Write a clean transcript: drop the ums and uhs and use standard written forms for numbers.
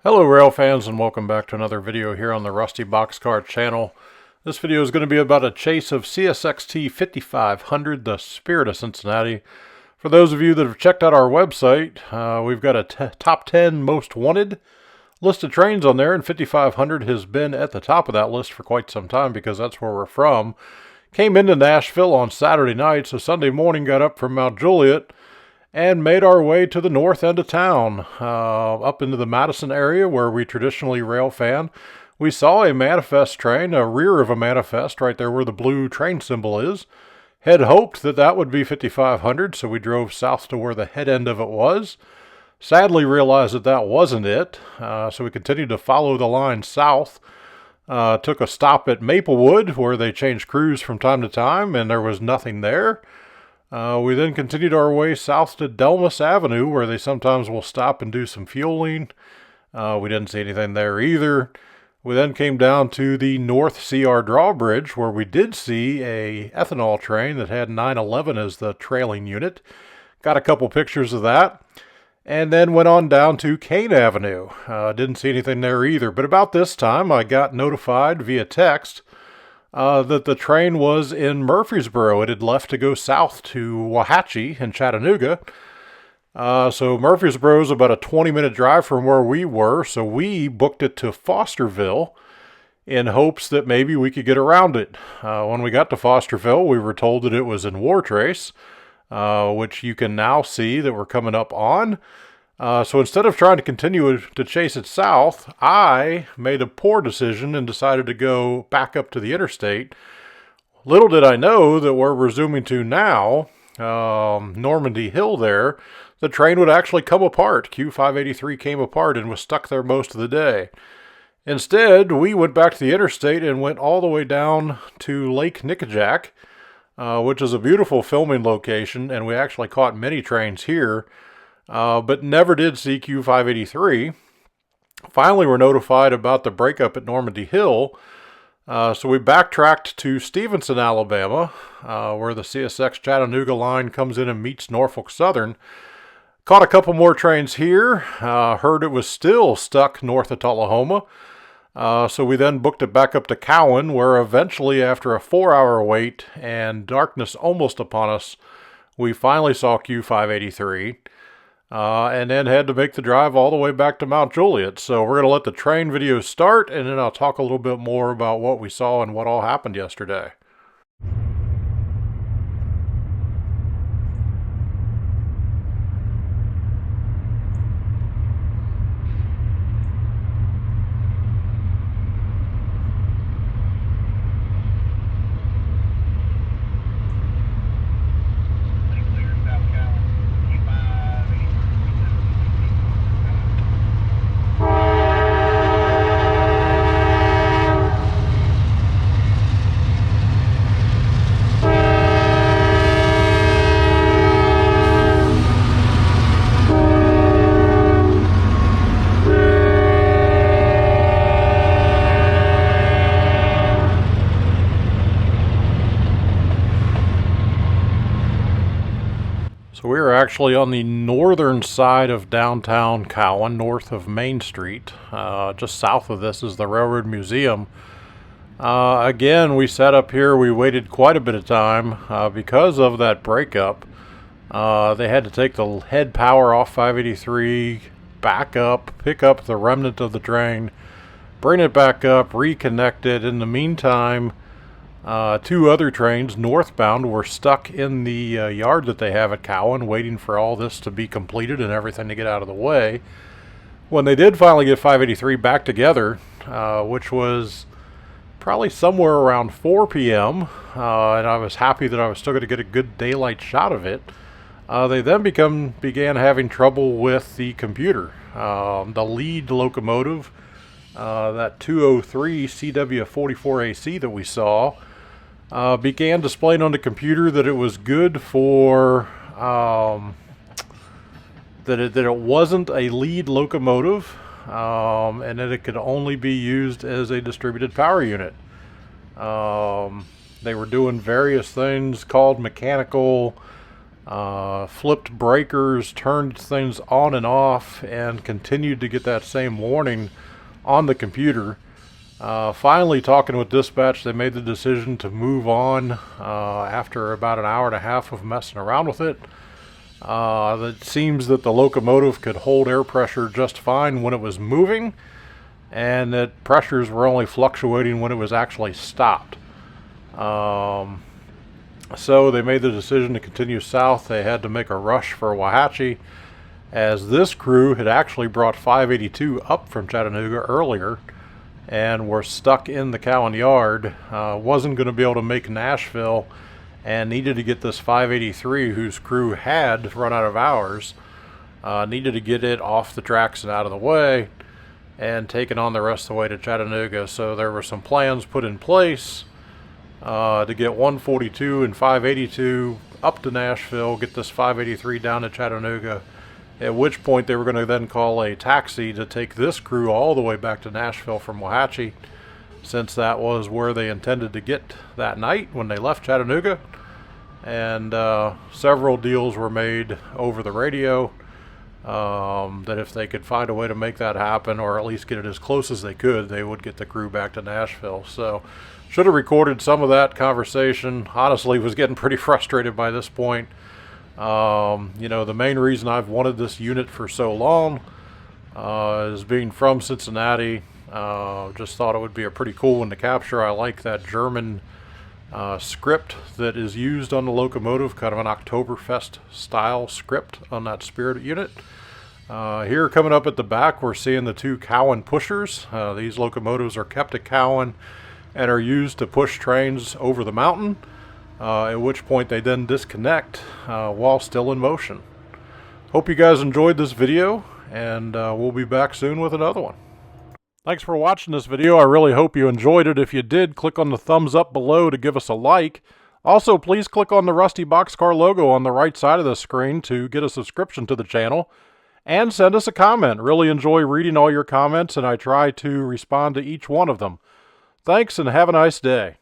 Hello rail fans, and welcome back to another video here on the Rusty Boxcar channel. This video is going to be about a chase of CSX Q583, the Spirit of Cincinnati. For those of you that have checked out our website, we've got a top 10 most wanted list of trains on there, and 5500 has been at the top of that list for quite some time because that's where we're from. Came into Nashville on Saturday night, so Sunday morning got up from Mount Juliet and made our way to the north end of town, up into the Madison area where we traditionally rail fan. We saw a manifest train, a rear of a manifest, right there where the blue train symbol is. Had hoped that that would be 5500, so we drove south to where the head end of it was. Sadly realized that that wasn't it, so we continued to follow the line south. Took a stop at Maplewood where they changed crews from time to time, and there was nothing there. We then continued our way south to Delmas Avenue, where they sometimes will stop and do some fueling. We didn't see anything there either. We then came down to the North CR Drawbridge, where we did see a ethanol train that had 911 as the trailing unit. Got a couple pictures of that. And then went on down to Kane Avenue. Didn't see anything there either. But about this time, I got notified via text that the train was in Murfreesboro. It had left to go south to Wauhatchie in Chattanooga. So Murfreesboro is about a 20-minute drive from where we were, so we booked it to Fosterville in hopes that maybe we could get around it. When we got to Fosterville, we were told that it was in Wartrace, which you can now see that we're coming up on. So instead of trying to continue to chase it south, I made a poor decision and decided to go back up to the interstate. Little did I know that where we're zooming to now, Normandy Hill there, the train would actually come apart. Q583 came apart and was stuck there most of the day. Instead, we went back to the interstate and went all the way down to Lake Nickajack, which is a beautiful filming location, and we actually caught many trains here. But never did see Q583. Finally, we're notified about the breakup at Normandy Hill. So we backtracked to Stevenson, Alabama, where the CSX Chattanooga line comes in and meets Norfolk Southern. Caught a couple more trains here. Heard it was still stuck north of Tullahoma. So we then booked it back up to Cowan, where eventually, after a 4-hour wait and darkness almost upon us, we finally saw Q583. And then had to make the drive all the way back to Mount Juliet. So we're going to let the train video start, and then I'll talk a little bit more about what we saw and what all happened yesterday. So we are actually on the northern side of downtown Cowan, north of Main Street. Just south of this is the Railroad Museum. Again, we sat up here, we waited quite a bit of time because of that breakup. They had to take the head power off 583, back up, pick up the remnant of the train, bring it back up, reconnect it. In the meantime, two other trains northbound were stuck in the yard that they have at Cowan, waiting for all this to be completed and everything to get out of the way. When they did finally get 583 back together, which was probably somewhere around 4 p.m., and I was happy that I was still going to get a good daylight shot of it, they then began having trouble with the computer. The lead locomotive, that 203 CW44AC that we saw, began displaying on the computer that it was good for, that it wasn't a lead locomotive, and that it could only be used as a distributed power unit. They were doing various things called mechanical flipped breakers, turned things on and off, and continued to get that same warning on the computer. Finally, talking with dispatch, they made the decision to move on after about an hour and a half of messing around with it. It seems that the locomotive could hold air pressure just fine when it was moving, and that pressures were only fluctuating when it was actually stopped. So they made the decision to continue south. They had to make a rush for Wauhatchie, as this crew had actually brought 582 up from Chattanooga earlier and were stuck in the Cowan yard, wasn't going to be able to make Nashville, and needed to get this 583, whose crew had run out of hours, needed to get it off the tracks and out of the way and take it on the rest of the way to Chattanooga. So there were some plans put in place to get 142 and 582 up to Nashville, get this 583 down to Chattanooga, at which point they were going to then call a taxi to take this crew all the way back to Nashville from Wauhatchie, since that was where they intended to get that night when they left Chattanooga. And several deals were made over the radio that if they could find a way to make that happen, or at least get it as close as they could, they would get the crew back to Nashville. So should have recorded some of that conversation. Honestly, was getting pretty frustrated by this point. You know, the main reason I've wanted this unit for so long is being from Cincinnati. Just thought it would be a pretty cool one to capture. I like that German script that is used on the locomotive, kind of an Oktoberfest style script on that Spirit unit. Here coming up at the back, we're seeing the two Cowan pushers. These locomotives are kept at Cowan and are used to push trains over the mountain, at which point they then disconnect while still in motion. Hope you guys enjoyed this video, and we'll be back soon with another one. Thanks for watching this video. I really hope you enjoyed it. If you did, click on the thumbs up below to give us a like. Also, please click on the Rusty Boxcar logo on the right side of the screen to get a subscription to the channel, and send us a comment. Really enjoy reading all your comments, and I try to respond to each one of them. Thanks, and have a nice day.